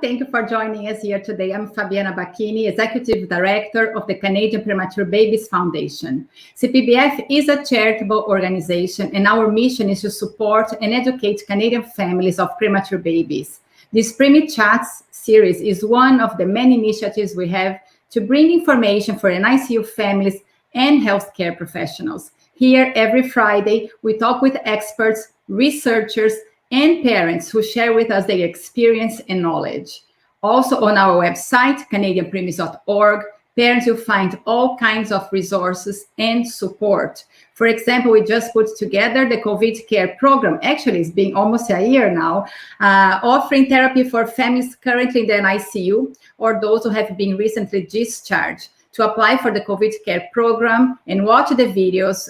Thank you for joining us here today. I'm Fabiana Bacchini, Executive Director of the Canadian Premature Babies Foundation. CPBF is a charitable organization, and our mission is to support and educate Canadian families of premature babies. This Premi Chats series is one of the many initiatives we have to bring information for NICU families and healthcare professionals. Here, every Friday, we talk with experts, researchers, and parents who share with us their experience and knowledge. Also on our website, canadianpremis.org, parents will find all kinds of resources and support. For example, we just put together the COVID care program. Actually, it's been almost a year now, offering therapy for families currently in the NICU or those who have been recently discharged. To apply for the COVID care program and watch the videos,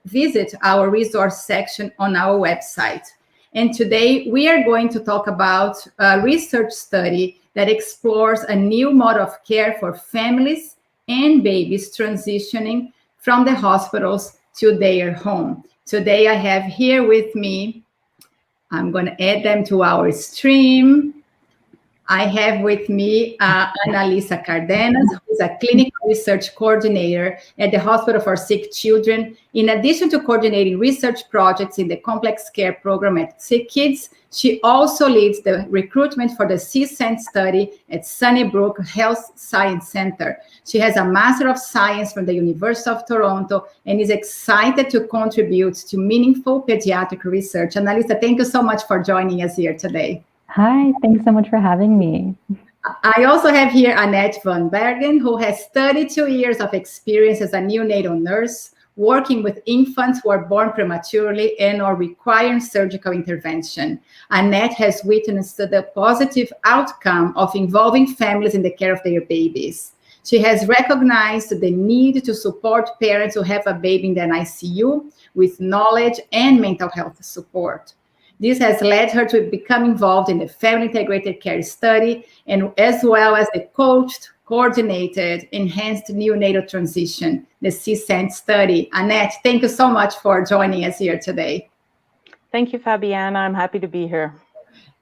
visit our resource section on our website. And today we are going to talk about a research study that explores a new model of care for families and babies transitioning from the hospitals to their home. Today I have here with me, I'm going to add them to our stream. I have with me Analyssa Cardenas, who is a clinical research coordinator at the Hospital for Sick Children. In addition to coordinating research projects in the complex care program at SickKids, she also leads the recruitment for the CCENT study at Sunnybrook Health Sciences Centre. She has a Master of Science from the University of Toronto and is excited to contribute to meaningful pediatric research. Analyssa, thank you so much for joining us here today. Hi, thanks so much for having me. I also have here Annette Von Bergen, who has 32 years of experience as a neonatal nurse, working with infants who are born prematurely and or requiring surgical intervention. Annette has witnessed the positive outcome of involving families in the care of their babies. She has recognized the need to support parents who have a baby in the NICU with knowledge and mental health support. This has led her to become involved in the Family Integrated Care Study, and as well as the coached, coordinated, enhanced neonatal transition, the CCENT study. Annette, thank you so much for joining us here today. Thank you, Fabiana. I'm happy to be here.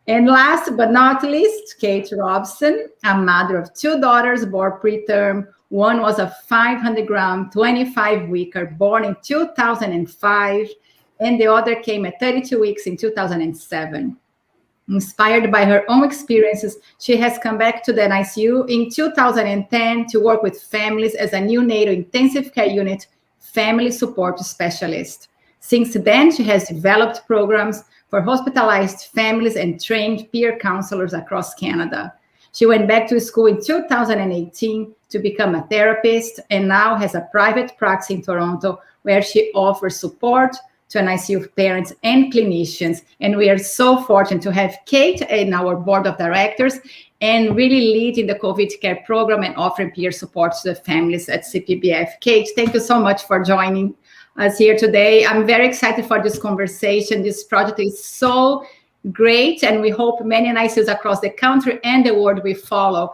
And last but not least, Kate Robson, a mother of two daughters born preterm. One was a 500-gram, 25-weeker born in 2005. And the other came at 32 weeks in 2007. Inspired by her own experiences, she has come back to the NICU in 2010 to work with families as a neonatal intensive care unit family support specialist. Since then, she has developed programs for hospitalized families and trained peer counselors across Canada. She went back to school in 2018 to become a therapist and now has a private practice in Toronto where she offers support to NICU parents and clinicians. And we are so fortunate to have Kate in our board of directors and really leading the COVID care program and offering peer support to the families at CPBF. Kate, thank you so much for joining us here today. I'm very excited for this conversation. This project is so great, and we hope many NICUs across the country and the world will follow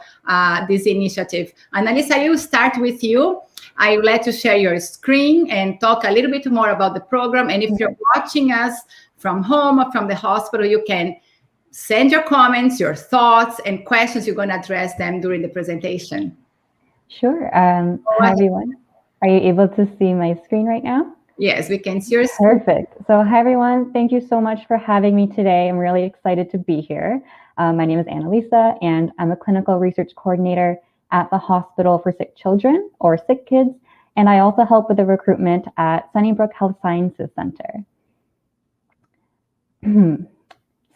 this initiative. Analyssa, I will start with you. I would like to share your screen and talk a little bit more about the program. And if you're watching us from home or from the hospital, you can send your comments, your thoughts, and questions. You're going to address them during the presentation. Sure. Hi, everyone. Are you able to see my screen right now? Yes, we can see your screen. Perfect. So hi, everyone. Thank you so much for having me today. I'm really excited to be here. My name is Analyssa, and I'm a clinical research coordinator at the Hospital for Sick Children, or SickKids, and I also help with the recruitment at Sunnybrook Health Sciences Centre.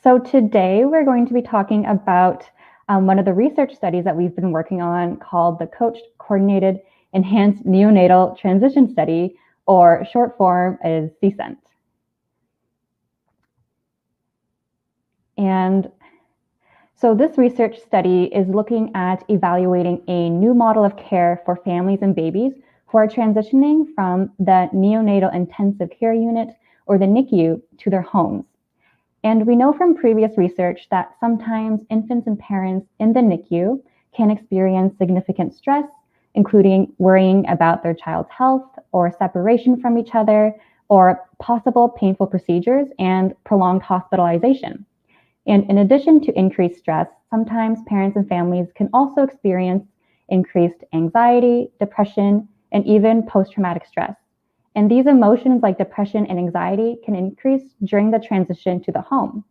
So today we're going to be talking about one of the research studies that we've been working on called the Coached Coordinated Enhanced Neonatal Transition Study, or short form is CCENT. And so this research study is looking at evaluating a new model of care for families and babies who are transitioning from the neonatal intensive care unit, or the NICU, to their homes. And we know from previous research that sometimes infants and parents in the NICU can experience significant stress, including worrying about their child's health or separation from each other, or possible painful procedures and prolonged hospitalization. And in addition to increased stress, sometimes parents and families can also experience increased anxiety, depression, and even post-traumatic stress. And these emotions like depression and anxiety can increase during the transition to the home.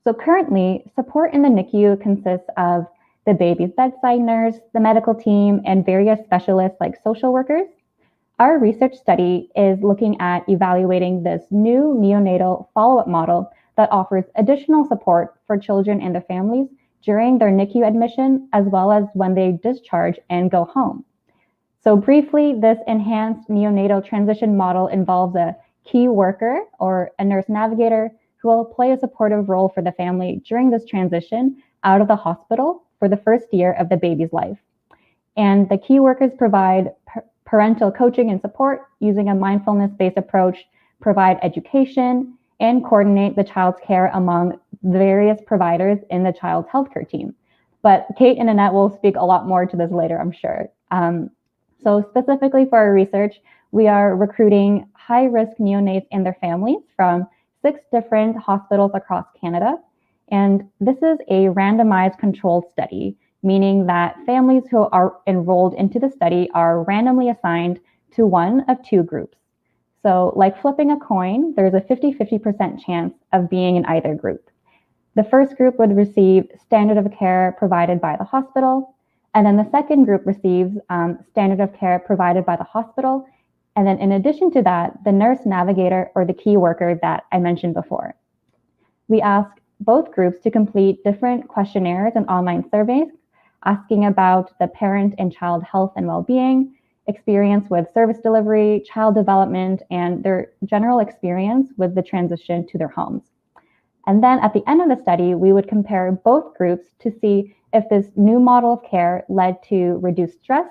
So currently, support in the NICU consists of the baby's bedside nurse, the medical team, and various specialists like social workers. Our research study is looking at evaluating this new neonatal follow-up model that offers additional support for children and their families during their NICU admission, as well as when they discharge and go home. So briefly, this enhanced neonatal transition model involves a key worker or a nurse navigator who will play a supportive role for the family during this transition out of the hospital for the first year of the baby's life. And the key workers provide parental coaching and support using a mindfulness-based approach, provide education, and coordinate the child's care among various providers in the child's healthcare team. But Kate and Annette will speak a lot more to this later, I'm sure. So specifically for our research, we are recruiting high-risk neonates and their families from 6 different hospitals across Canada. And this is a randomized controlled study, meaning that families who are enrolled into the study are randomly assigned to one of 2 groups. So like flipping a coin, there's a 50-50% chance of being in either group. The first group would receive standard of care provided by the hospital, and then the second group receives standard of care provided by the hospital. And then in addition to that, the nurse navigator or the key worker that I mentioned before. We ask both groups to complete different questionnaires and online surveys, asking about the parent and child health and well-being, experience with service delivery, child development, and their general experience with the transition to their homes. And then at the end of the study, we would compare both groups to see if this new model of care led to reduced stress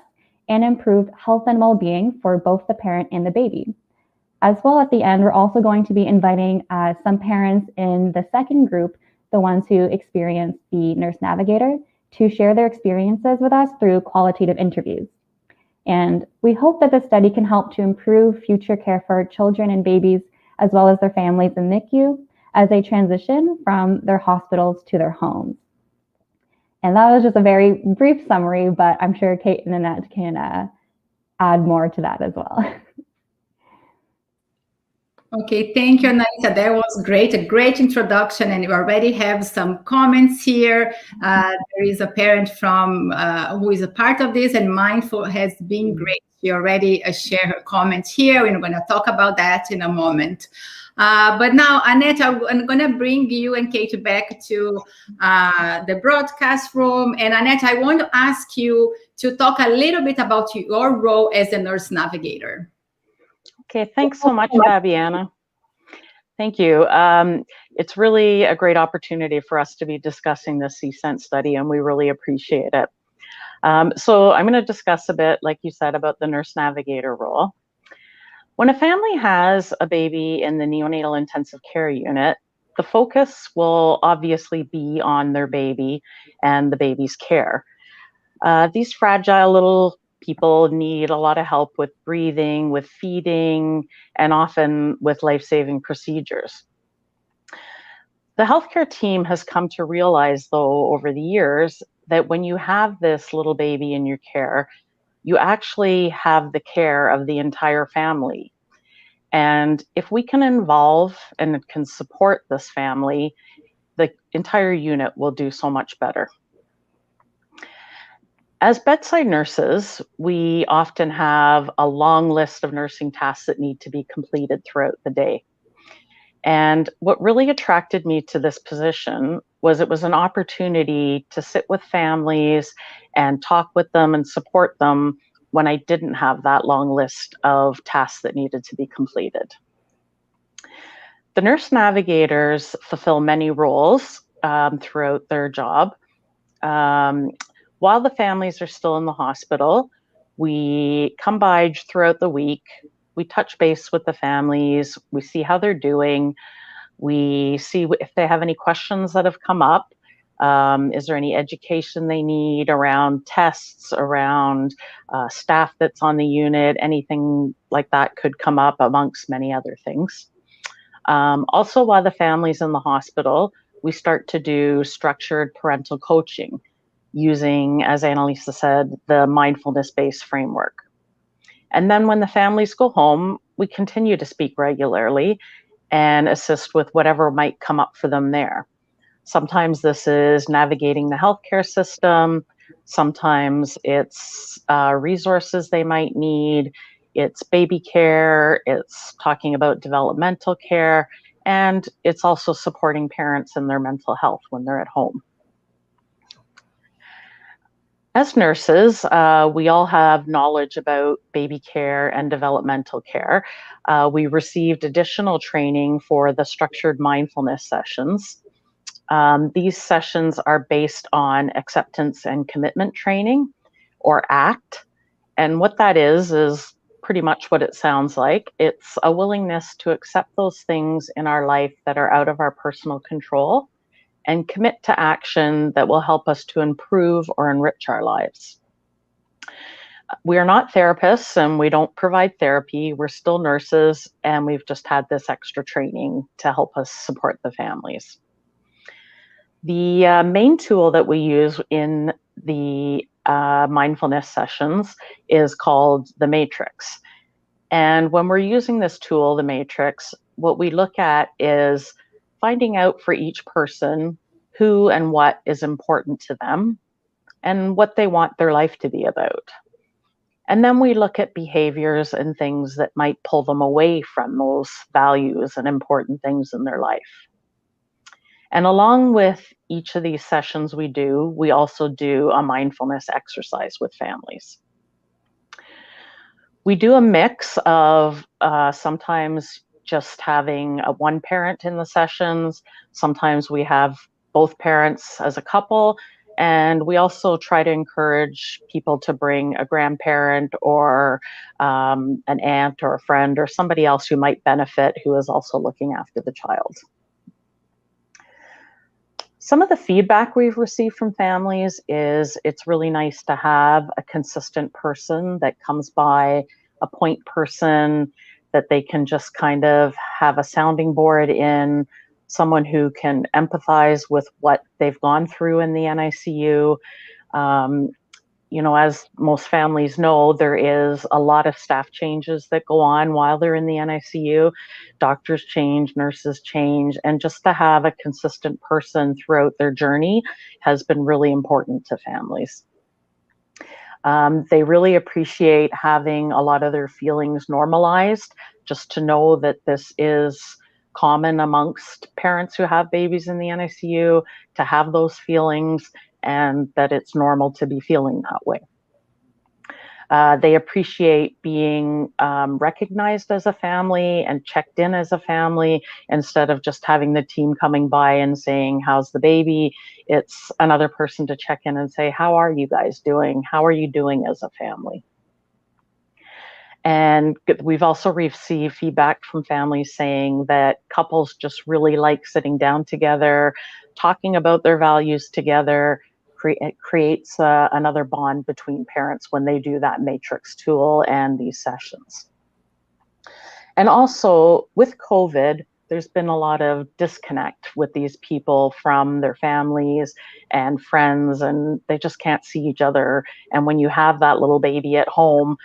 and improved health and well-being for both the parent and the baby. As well, at the end, we're also going to be inviting some parents in the second group, the ones who experience the nurse navigator, to share their experiences with us through qualitative interviews. And we hope that this study can help to improve future care for children and babies, as well as their families in NICU, as they transition from their hospitals to their homes. And that was just a very brief summary, but I'm sure Kate and Annette can add more to that as well. Okay, thank you, Analyssa. That was great, a great introduction, and you already have some comments here. There is a parent from who is a part of this, and Mindful has been great. She already shared her comments here. We're going to talk about that in a moment. But now, Annette, I'm going to bring you and Kate back to the broadcast room. And Annette, I want to ask you to talk a little bit about your role as a nurse navigator. Okay, thanks so much, Fabiana. Thank you. It's really a great opportunity for us to be discussing the CCENT study, and we really appreciate it. So I'm going to discuss a bit, like you said, about the nurse navigator role. When a family has a baby in the neonatal intensive care unit, the focus will obviously be on their baby and the baby's care. These fragile little people need a lot of help with breathing, with feeding, and often with life-saving procedures. The healthcare team has come to realize, though, over the years, that when you have this little baby in your care, you actually have the care of the entire family. And if we can involve and can support this family, the entire unit will do so much better. As bedside nurses, we often have a long list of nursing tasks that need to be completed throughout the day. And what really attracted me to this position was it was an opportunity to sit with families and talk with them and support them when I didn't have that long list of tasks that needed to be completed. The nurse navigators fulfill many roles throughout their job. While the families are still in the hospital, we come by throughout the week. We touch base with the families. We see how they're doing. We see if they have any questions that have come up. Is there any education they need around tests, around staff that's on the unit? Anything like that could come up amongst many other things. Also, while the family's in the hospital, we start to do structured parental coaching using, as Analyssa said, the mindfulness-based framework. And then when the families go home, we continue to speak regularly and assist with whatever might come up for them there. Sometimes this is navigating the healthcare system. Sometimes it's resources they might need. It's baby care. It's talking about developmental care. And it's also supporting parents in their mental health when they're at home. As nurses, we all have knowledge about baby care and developmental care. We received additional training for the structured mindfulness sessions. These sessions are based on acceptance and commitment training, or ACT. And what that is pretty much what it sounds like. It's a willingness to accept those things in our life that are out of our personal control and commit to action that will help us to improve or enrich our lives. We are not therapists and we don't provide therapy. We're still nurses, and we've just had this extra training to help us support the families. The main tool that we use in the mindfulness sessions is called the Matrix. And when we're using this tool, the Matrix, what we look at is finding out for each person who and what is important to them and what they want their life to be about. And then we look at behaviors and things that might pull them away from those values and important things in their life. And along with each of these sessions we also do a mindfulness exercise with families. We do a mix of sometimes just having one parent in the sessions. Sometimes we have both parents as a couple. And we also try to encourage people to bring a grandparent or an aunt or a friend or somebody else who might benefit, who is also looking after the child. Some of the feedback we've received from families is it's really nice to have a consistent person that comes by, a point person that they can just kind of have a sounding board in, someone who can empathize with what they've gone through in the NICU. You know, as most families know, there is a lot of staff changes that go on while they're in the NICU. Doctors change, nurses change, and just to have a consistent person throughout their journey has been really important to families. They really appreciate having a lot of their feelings normalized, just to know that this is common amongst parents who have babies in the NICU, to have those feelings, and that it's normal to be feeling that way. They appreciate being recognized as a family and checked in as a family, instead of just having the team coming by and saying, how's the baby? It's another person to check in and say, how are you guys doing? How are you doing as a family? And we've also received feedback from families saying that couples just really like sitting down together, talking about their values together. It creates another bond between parents when they do that Matrix tool and these sessions. And also with COVID, there's been a lot of disconnect with these people from their families and friends, and they just can't see each other. And when you have that little baby at home,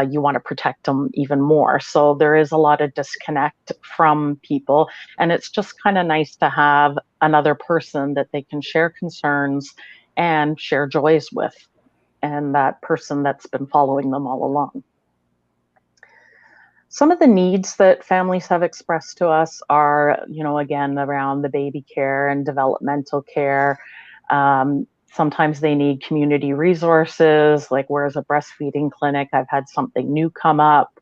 you want to protect them even more. So there is a lot of disconnect from people, and it's just kind of nice to have another person that they can share concerns and share joys with, and that person that's been following them all along. Some of the needs that families have expressed to us are, you know, again, around the baby care and developmental care. Sometimes they need community resources, like where's a breastfeeding clinic? I've had something new come up.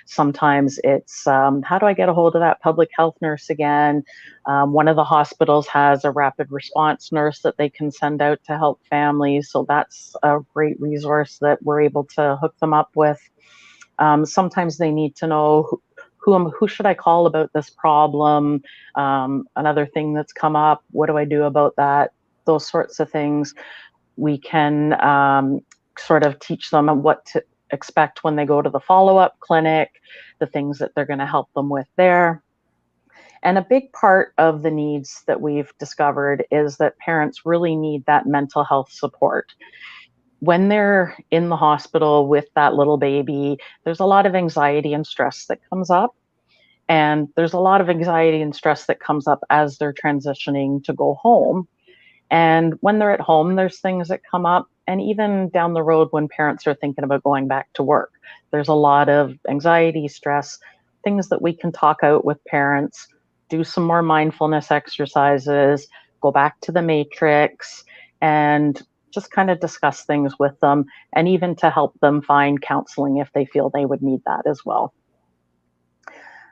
Sometimes it's, how do I get a hold of that public health nurse again? One of the hospitals has a rapid response nurse that they can send out to help families. So that's a great resource that we're able to hook them up with. Sometimes they need to know who should I call about this problem? Another thing that's come up, what do I do about that? Those sorts of things. We can sort of teach them what to expect when they go to the follow-up clinic, the things that they're going to help them with there. And a big part of the needs that we've discovered is that parents really need that mental health support. When they're in the hospital with that little baby, there's a lot of anxiety and stress that comes up. And there's a lot of anxiety and stress that comes up as they're transitioning to go home. And when they're at home, there's things that come up. And even down the road when parents are thinking about going back to work, there's a lot of anxiety, stress, things that we can talk out with parents, do some more mindfulness exercises, go back to the matrix, and just kind of discuss things with them, and even to help them find counseling if they feel they would need that as well.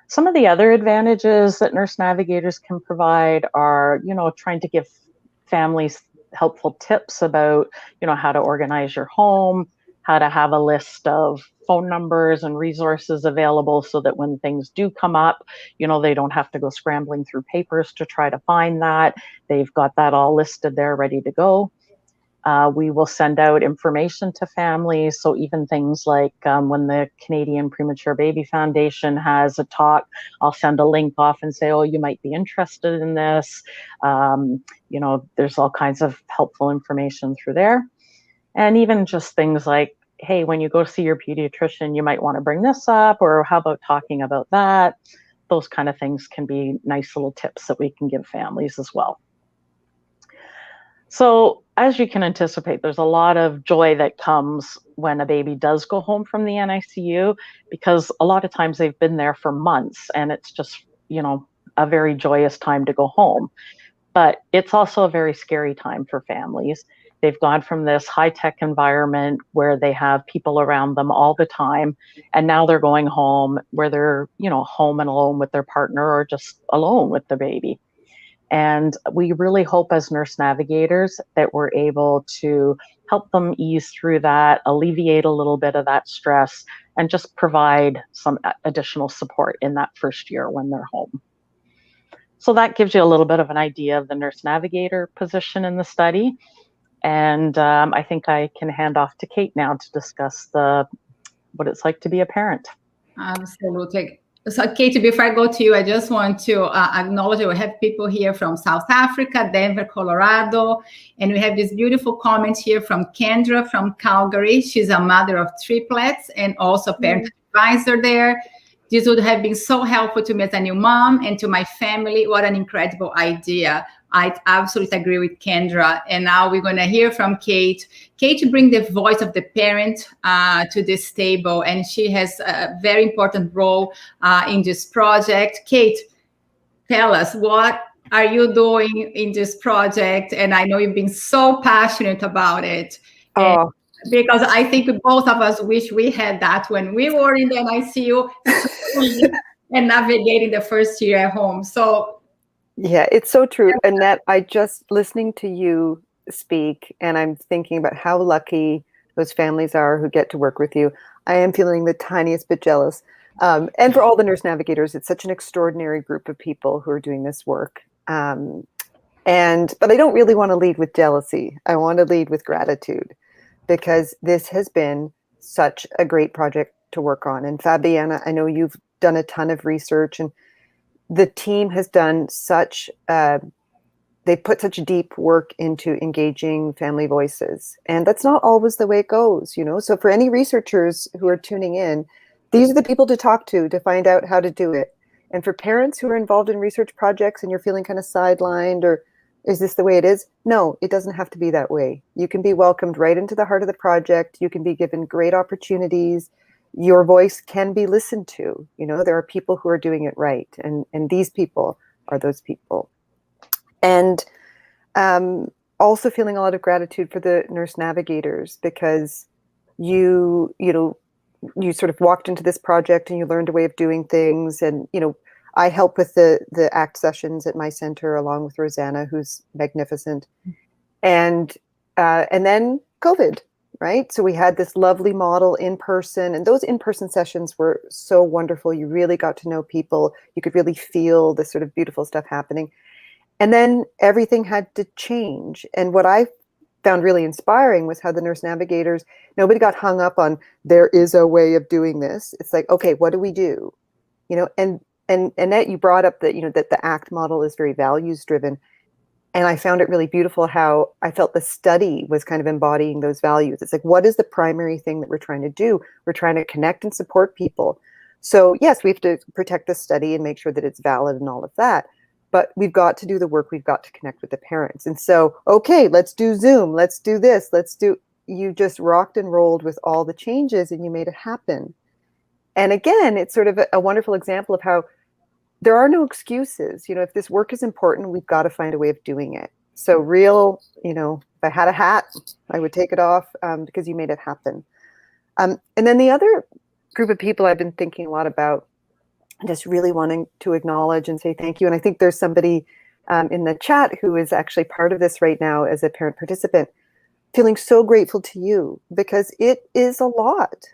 Some of the other advantages that nurse navigators can provide are, trying to give families helpful tips about, how to organize your home, how to have a list of phone numbers and resources available so that when things do come up, they don't have to go scrambling through papers to try to find that. They've got that all listed there, ready to go. We will send out information to families. So even things like when the Canadian Premature Baby Foundation has a talk, I'll send a link off and say, oh, you might be interested in this. There's all kinds of helpful information through there. And even just things like, hey, when you go see your pediatrician, you might want to bring this up, or how about talking about that? Those kind of things can be nice little tips that we can give families as well. So as you can anticipate, there's a lot of joy that comes when a baby does go home from the NICU, because a lot of times they've been there for months and it's just, a very joyous time to go home. But it's also a very scary time for families. They've gone from this high-tech environment where they have people around them all the time, and now they're going home where they're, home and alone with their partner or just alone with the baby. And we really hope as nurse navigators that we're able to help them ease through that, alleviate a little bit of that stress, and just provide some additional support in that first year when they're home. So that gives you a little bit of an idea of the nurse navigator position in the study. And I think I can hand off to Kate now to discuss what it's like to be a parent. Absolutely. So, Katie, before I go to you, I just want to acknowledge that we have people here from South Africa, Denver, Colorado, and we have this beautiful comment here from Kendra from Calgary. She's a mother of triplets and also parent advisor there. This would have been so helpful to me as a new mom and to my family. What an incredible idea. I absolutely agree with Kendra. And now we're going to hear from Kate. Kate brings the voice of the parent to this table, and she has a very important role in this project. Kate, tell us, what are you doing in this project? And I know you've been so passionate about it. Oh. Because I think both of us wish we had that when we were in the NICU and navigating the first year at home. So yeah, it's so true. Annette, I just listening to you speak, and I'm thinking about how lucky those families are who get to work with you. I am feeling the tiniest bit jealous. And for all the nurse navigators, it's such an extraordinary group of people who are doing this work. But I don't really want to lead with jealousy. I want to lead with gratitude, because this has been such a great project to work on. And Fabiana, I know you've done a ton of research, and the team has done they put such deep work into engaging family voices. And that's not always the way it goes, So for any researchers who are tuning in, these are the people to talk to find out how to do it. And for parents who are involved in research projects and you're feeling kind of sidelined, or is this the way it is? No, it doesn't have to be that way. You can be welcomed right into the heart of the project. You can be given great opportunities. Your voice can be listened to. There are people who are doing it right. And these people are those people. And also feeling a lot of gratitude for the nurse navigators, because you sort of walked into this project and you learned a way of doing things. And, I help with the ACT sessions at my center along with Rosanna, who's magnificent. And then COVID, right? So we had this lovely model in person, and those in-person sessions were so wonderful. You really got to know people. You could really feel the sort of beautiful stuff happening. And then everything had to change. And what I found really inspiring was how the nurse navigators, nobody got hung up on, there is a way of doing this. It's like, okay, what do we do? And and Annette, you brought up that, that the ACT model is very values driven. And I found it really beautiful how I felt the study was kind of embodying those values. It's like, what is the primary thing that we're trying to do? We're trying to connect and support people. So yes, we have to protect the study and make sure that it's valid and all of that. But we've got to do the work. We've got to connect with the parents. And so, okay, let's do Zoom. Let's do this. You just rocked and rolled with all the changes and you made it happen. And again, it's sort of a wonderful example of how there are no excuses. If this work is important, we've got to find a way of doing it. So if I had a hat, I would take it off because you made it happen. And then the other group of people I've been thinking a lot about, just really wanting to acknowledge and say thank you. And I think there's somebody in the chat who is actually part of this right now as a parent participant, feeling so grateful to you because it is a lot,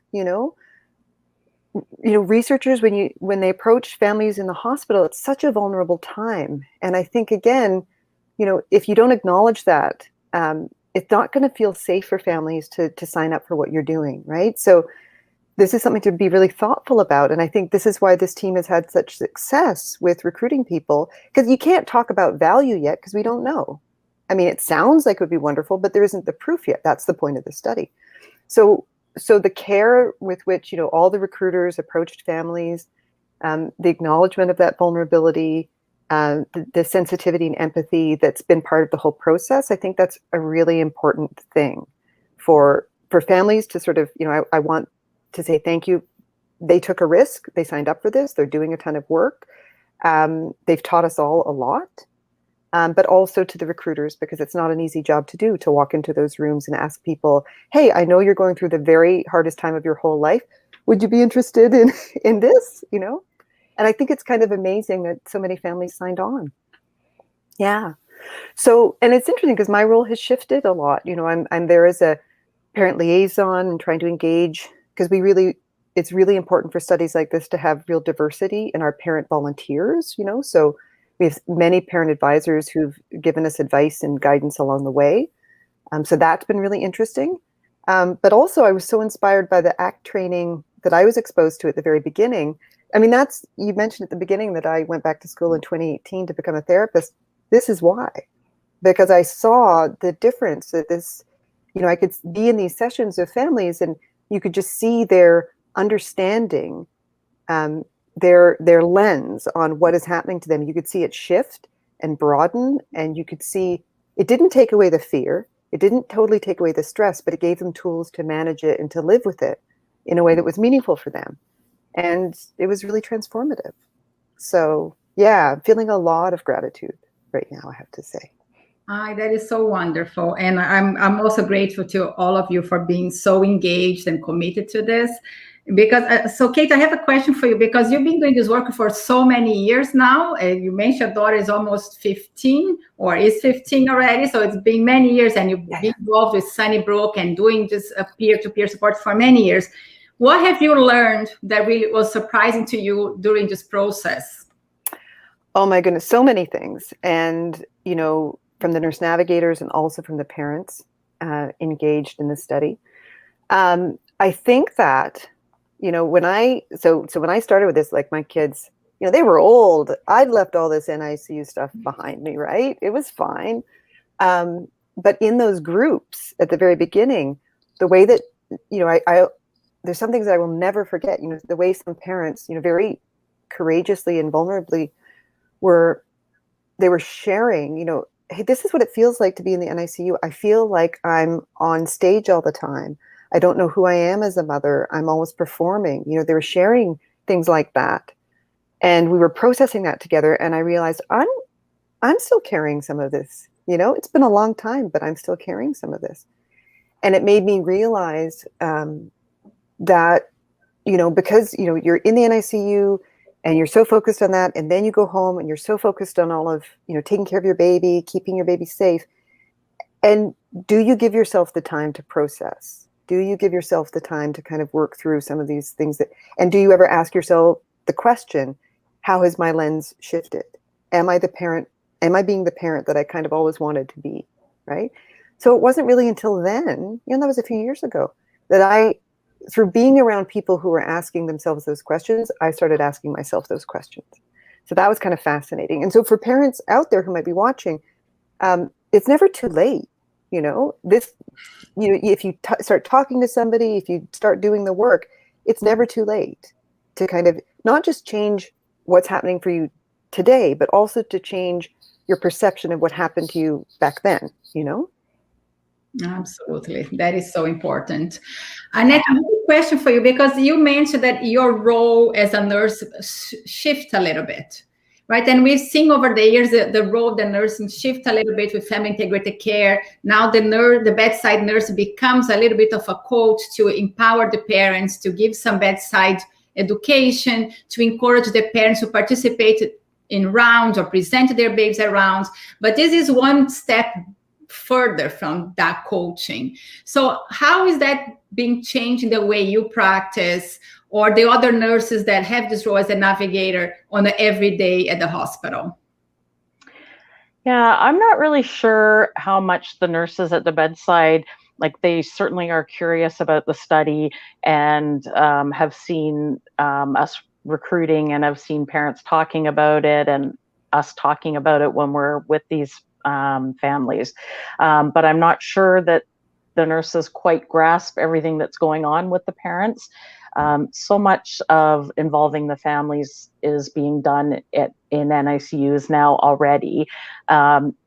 researchers, when they approach families in the hospital, it's such a vulnerable time. And I think, again, if you don't acknowledge that, it's not going to feel safe for families to sign up for what you're doing, right? So this is something to be really thoughtful about. And I think this is why this team has had such success with recruiting people, because you can't talk about value yet because we don't know. I mean, it sounds like it would be wonderful, but there isn't the proof yet. That's the point of the study. So the care with which, all the recruiters approached families, the acknowledgement of that vulnerability, the sensitivity and empathy that's been part of the whole process, I think that's a really important thing for families to sort of, I want to say thank you. They took a risk. They signed up for this. They're doing a ton of work. They've taught us all a lot. But also to the recruiters, because it's not an easy job to do, to walk into those rooms and ask people, hey, I know you're going through the very hardest time of your whole life. Would you be interested in this, And I think it's kind of amazing that so many families signed on. Yeah. So, and it's interesting because my role has shifted a lot. I'm there as a parent liaison and trying to engage, because it's really important for studies like this to have real diversity in our parent volunteers, so we have many parent advisors who've given us advice and guidance along the way. So that's been really interesting. But also I was so inspired by the ACT training that I was exposed to at the very beginning. I mean, you mentioned at the beginning that I went back to school in 2018 to become a therapist. This is why, because I saw the difference that this, I could be in these sessions with families and you could just see their understanding, their lens on what is happening to them. You could see it shift and broaden, and you could see it didn't take away the fear. It didn't totally take away the stress, but it gave them tools to manage it and to live with it in a way that was meaningful for them. And it was really transformative. So yeah, I'm feeling a lot of gratitude right now, I have to say. That is so wonderful. And I'm also grateful to all of you for being so engaged and committed to this. Because, so Kate, I have a question for you, because you've been doing this work for so many years now. You mentioned your daughter is almost 15 or is 15 already. So it's been many years, and you've been involved with Sunnybrook and doing just peer-to-peer support for many years. What have you learned that really was surprising to you during this process? Oh my goodness, so many things. And, from the nurse navigators and also from the parents engaged in the study. I think that, when I started with this, like my kids, they were old. I'd left all this NICU stuff behind me, right? It was fine. But in those groups at the very beginning, the way that, there's some things that I will never forget, the way some parents, very courageously and vulnerably they were sharing, hey, this is what it feels like to be in the NICU. I feel like I'm on stage all the time. I don't know who I am as a mother. I'm always performing. They were sharing things like that. And we were processing that together. And I realized I'm still carrying some of this. It's been a long time, but I'm still carrying some of this. And it made me realize that, because, you're in the NICU, and you're so focused on that, and then you go home and you're so focused on all of, taking care of your baby, keeping your baby safe. And do you give yourself the time to process? Do you give yourself the time to kind of work through some of these things and do you ever ask yourself the question, how has my lens shifted? Am I being the parent that I kind of always wanted to be, right? So it wasn't really until then, that was a few years ago, that I through being around people who were asking themselves those questions, I started asking myself those questions. So that was kind of fascinating. And so for parents out there who might be watching, it's never too late. If you start talking to somebody, if you start doing the work, it's never too late to kind of not just change what's happening for you today, but also to change your perception of what happened to you back then, Absolutely. That is so important. Annette, I have a question for you, because you mentioned that your role as a nurse shifts a little bit, right? And we've seen over the years the role of the nursing shift a little bit with family integrated care. Now the bedside nurse becomes a little bit of a coach to empower the parents, to give some bedside education, to encourage the parents to participate in rounds or present their babies at rounds. But this is one step further from that coaching. So how is that being changed in the way you practice, or the other nurses that have this role as a navigator on the everyday at the hospital? Yeah, I'm not really sure how much the nurses at the bedside, like, they certainly are curious about the study and have seen us recruiting, and have seen parents talking about it and us talking about it when we're with these families. But I'm not sure that the nurses quite grasp everything that's going on with the parents. So much of involving the families is being done in NICUs now already.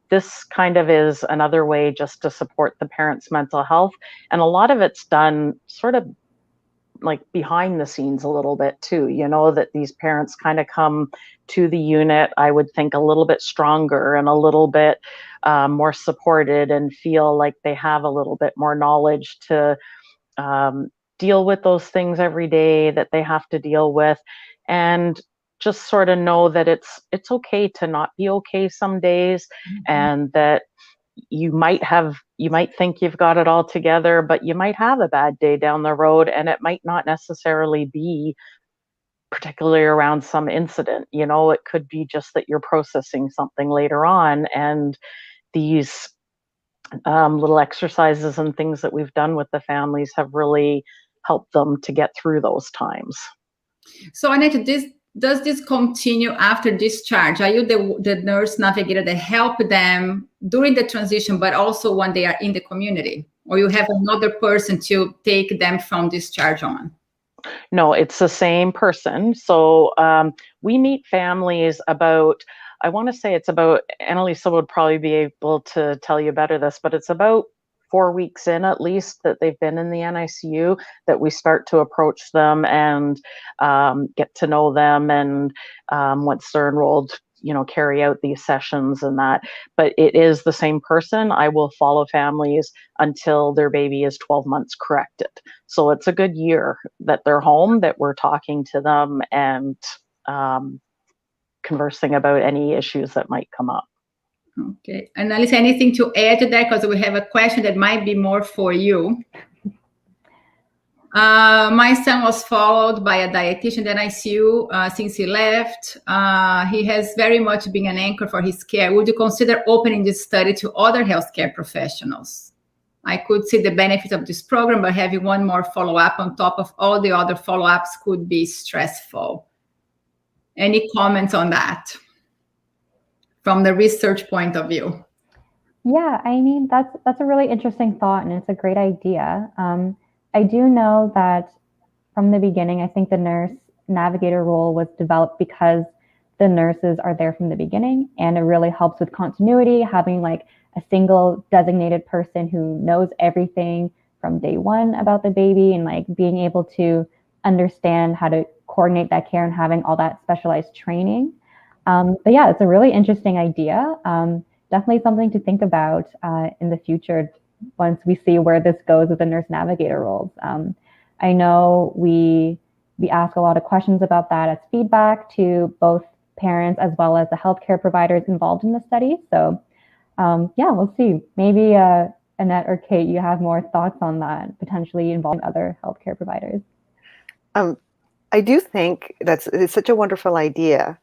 This kind of is another way just to support the parents' mental health. And a lot of it's done sort of like behind the scenes a little bit too, that these parents kind of come to the unit, I would think, a little bit stronger and a little bit more supported, and feel like they have a little bit more knowledge to deal with those things every day that they have to deal with, and just sort of know that it's okay to not be okay some days, and that you might think you've got it all together, but you might have a bad day down the road, and it might not necessarily be particularly around some incident. It could be just that you're processing something later on, and these little exercises and things that we've done with the families have really helped them to get through those times. So Annette, does this continue after discharge? Are you the nurse navigator that help them during the transition, but also when they are in the community? Or you have another person to take them from discharge on? No, it's the same person. So we meet families about, I want to say it's about, Analyssa would probably be able to tell you better this, but it's about 4 weeks in at least that they've been in the NICU that we start to approach them and get to know them, and once they're enrolled, carry out these sessions and that. But it is the same person. I will follow families until their baby is 12 months corrected. So it's a good year that they're home, that we're talking to them and conversing about any issues that might come up. Okay. Analyssa, anything to add to that? Because we have a question that might be more for you. My son was followed by a dietitian in the ICU since he left. He has very much been an anchor for his care. Would you consider opening this study to other healthcare professionals? I could see the benefit of this program, but having one more follow-up on top of all the other follow-ups could be stressful. Any comments on that from the research point of view? Yeah, I mean, that's a really interesting thought, and it's a great idea. I do know that from the beginning, I think the nurse navigator role was developed because the nurses are there from the beginning, and it really helps with continuity, having like a single designated person who knows everything from day one about the baby, and like being able to understand how to coordinate that care and having all that specialized training. But yeah, it's a really interesting idea. Definitely something to think about in the future once we see where this goes with the nurse navigator roles. I know we ask a lot of questions about that as feedback to both parents as well as the healthcare providers involved in the study. So yeah, we'll see. Maybe Annette or Kate, you have more thoughts on that, potentially involving other healthcare providers. I do think it's such a wonderful idea.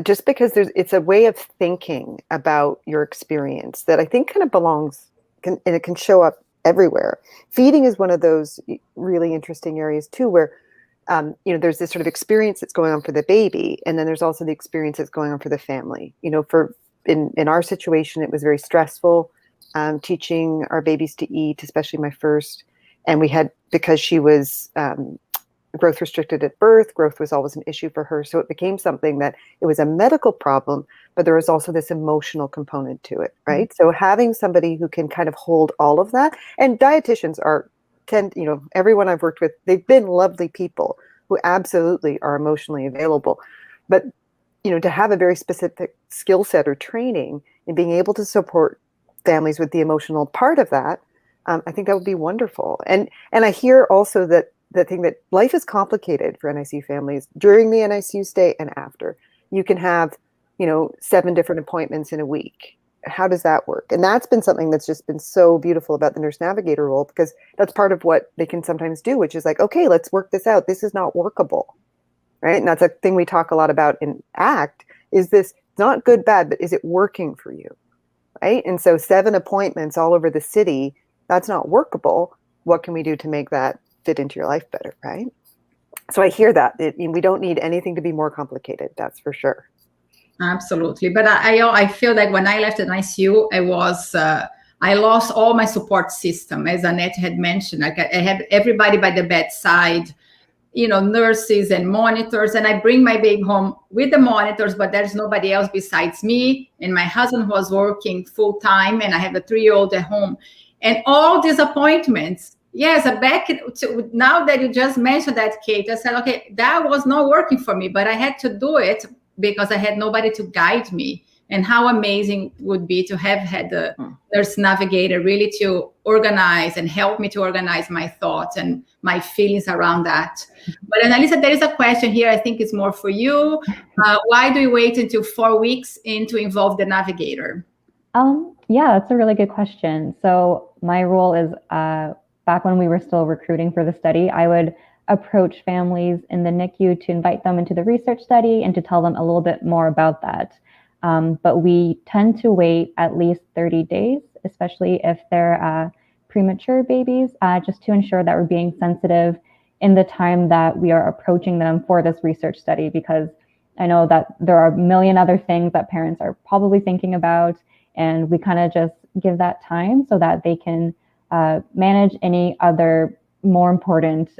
Just because it's a way of thinking about your experience that I think kind of belongs, and it can show up everywhere. Feeding is one of those really interesting areas too, where there's this sort of experience that's going on for the baby, and then there's also the experience that's going on for the family. In our situation, it was very stressful, teaching our babies to eat, especially my first, and we had, because she was growth restricted at birth, growth was always an issue for her. So it became something that it was a medical problem, but there was also this emotional component to it, right? Mm-hmm. So having somebody who can kind of hold all of that, and dietitians everyone I've worked with, they've been lovely people who absolutely are emotionally available. But, to have a very specific skill set or training in being able to support families with the emotional part of that, I think that would be wonderful. And I hear also that the thing that life is complicated for NICU families during the NICU stay and after. You can have, 7 different appointments in a week. How does that work? And that's been something that's just been so beautiful about the nurse navigator role, because that's part of what they can sometimes do, which is like, okay, let's work this out. This is not workable, right? And that's a thing we talk a lot about in ACT, is this not good, bad, but is it working for you, right? And so 7 appointments all over the city, that's not workable. What can we do to make that fit into your life better, right? So I hear that. We don't need anything to be more complicated, that's for sure. Absolutely. But I feel like when I left the ICU, I lost all my support system, as Annette had mentioned. Like I had everybody by the bedside, nurses and monitors, and I bring my baby home with the monitors, but there's nobody else besides me. And my husband was working full time, and I have a 3-year-old at home. And all these appointments, yes, back to now that you just mentioned that, Kate, I said, okay, that was not working for me, but I had to do it because I had nobody to guide me. And how amazing would be to have had the nurse navigator really to organize and help me to organize my thoughts and my feelings around that. But Analyssa, there is a question here, I think it's more for you. Why do you wait until 4 weeks in to involve the navigator? Yeah, that's a really good question. So my role is, back when we were still recruiting for the study, I would approach families in the NICU to invite them into the research study and to tell them a little bit more about that. But we tend to wait at least 30 days, especially if they're premature babies, just to ensure that we're being sensitive in the time that we are approaching them for this research study, because I know that there are a million other things that parents are probably thinking about, and we kind of just give that time so that they can manage any other more important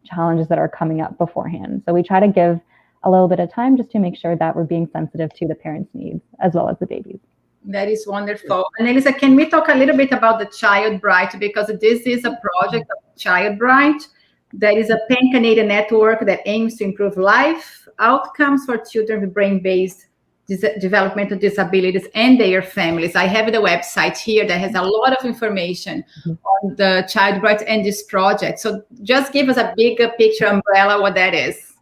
challenges that are coming up beforehand. So we try to give a little bit of time just to make sure that we're being sensitive to the parents' needs as well as the babies. That is wonderful. And Analyssa, can we talk a little bit about the Child Bright? Because this is a project of Child Bright. That is a pan-Canadian network that aims to improve life outcomes for children with brain-based developmental disabilities and their families. I have the website here that has a lot of information on the Child Bright and this project. So just give us a bigger picture umbrella what that is.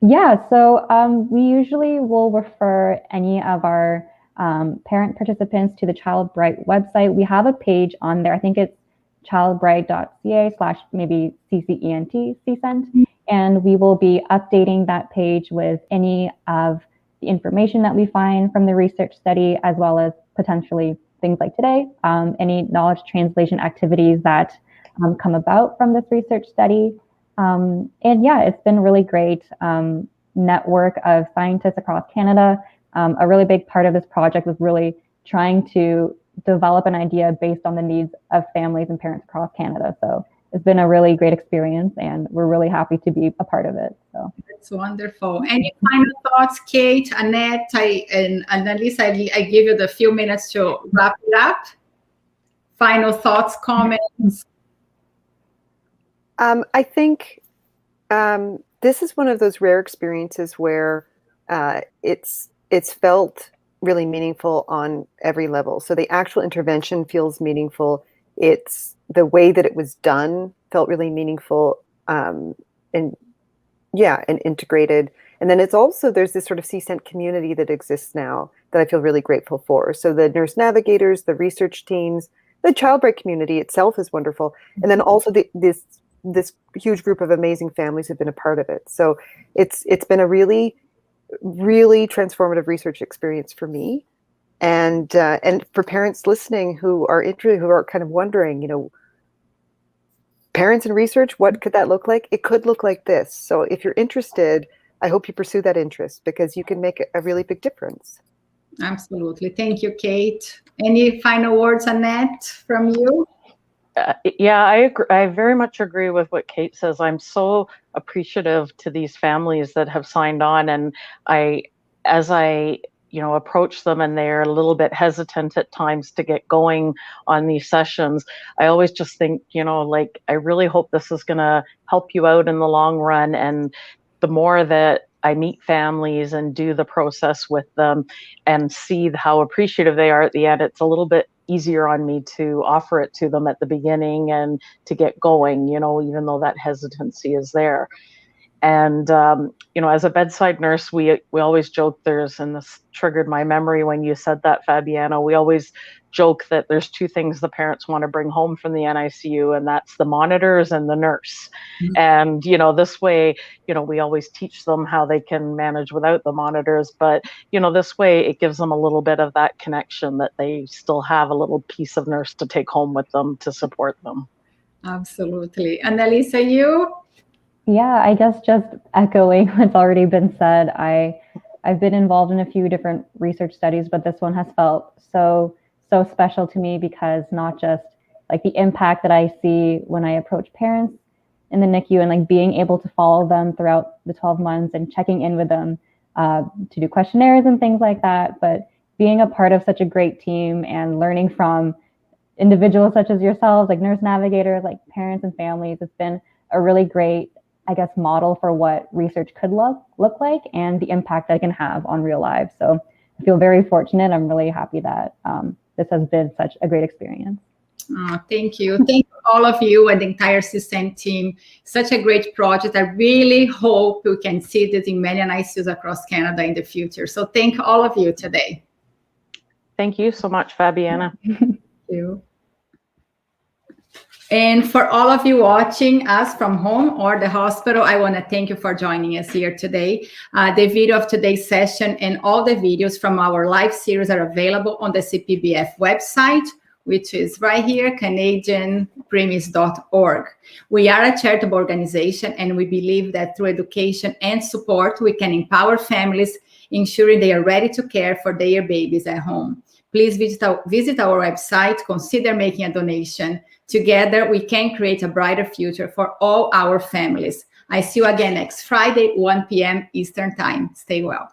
Yeah, so we usually will refer any of our parent participants to the Child Bright website. We have a page on there. I think it's childbright.ca/maybe CCENT, CCENT, and we will be updating that page with any of the information that we find from the research study, as well as potentially things like today, any knowledge translation activities that come about from this research study. And yeah, it's been really great network of scientists across Canada. A really big part of this project was really trying to develop an idea based on the needs of families and parents across Canada. So it's been a really great experience, and we're really happy to be a part of it. So that's wonderful. Any final thoughts, Kate, Annette, and Analyssa? I give you the few minutes to wrap it up. Final thoughts, comments. I think this is one of those rare experiences where it's felt really meaningful on every level. So the actual intervention feels meaningful. It's the way that it was done felt really meaningful, and integrated. And then it's also, there's this sort of CCENT community that exists now that I feel really grateful for. So the nurse navigators, the research teams, the Child Bright community itself is wonderful. And then also this huge group of amazing families have been a part of it. So it's been a really, really transformative research experience for me. And for parents listening who are kind of wondering, parents in research, what could that look like? It could look like this. So if you're interested, I hope you pursue that interest, because you can make a really big difference. Absolutely. Thank you, Kate. Any final words, Annette, from you? Yeah, I agree. I very much agree with what Kate says. I'm so appreciative to these families that have signed on, and as I approach them and they're a little bit hesitant at times to get going on these sessions, I always just think, like, I really hope this is going to help you out in the long run. And the more that I meet families and do the process with them and see how appreciative they are at the end, it's a little bit easier on me to offer it to them at the beginning and to get going, even though that hesitancy is there. And, as a bedside nurse, we always joke and this triggered my memory when you said that, Fabiana, we always joke that there's two things the parents want to bring home from the NICU, and that's the monitors and the nurse. Mm-hmm. And, this way, we always teach them how they can manage without the monitors, but, this way it gives them a little bit of that connection that they still have a little piece of nurse to take home with them to support them. Absolutely. Annalisa, you? Yeah, I guess just echoing what's already been said, I've been involved in a few different research studies, but this one has felt so special to me, because not just like the impact that I see when I approach parents in the NICU and like being able to follow them throughout the 12 months and checking in with them to do questionnaires and things like that, but being a part of such a great team and learning from individuals such as yourselves, like nurse navigators, like parents and families, it's been a really great, I guess, model for what research could look like and the impact that it can have on real lives. So I feel very fortunate. I'm really happy that this has been such a great experience. Oh, thank you. Thank all of you and the entire CCENT team. Such a great project. I really hope we can see this in many NICUs across Canada in the future. So thank all of you today. Thank you so much, Fabiana. Thank you. And for all of you watching us from home or the hospital, I want to thank you for joining us here today. The video of today's session and all the videos from our live series are available on the CPBF website, which is right here, canadianpremise.org. We are a charitable organization, and we believe that through education and support, we can empower families, ensuring they are ready to care for their babies at home. Please visit our website, consider making a donation. Together, we can create a brighter future for all our families. I see you again next Friday, 1 p.m. Eastern Time. Stay well.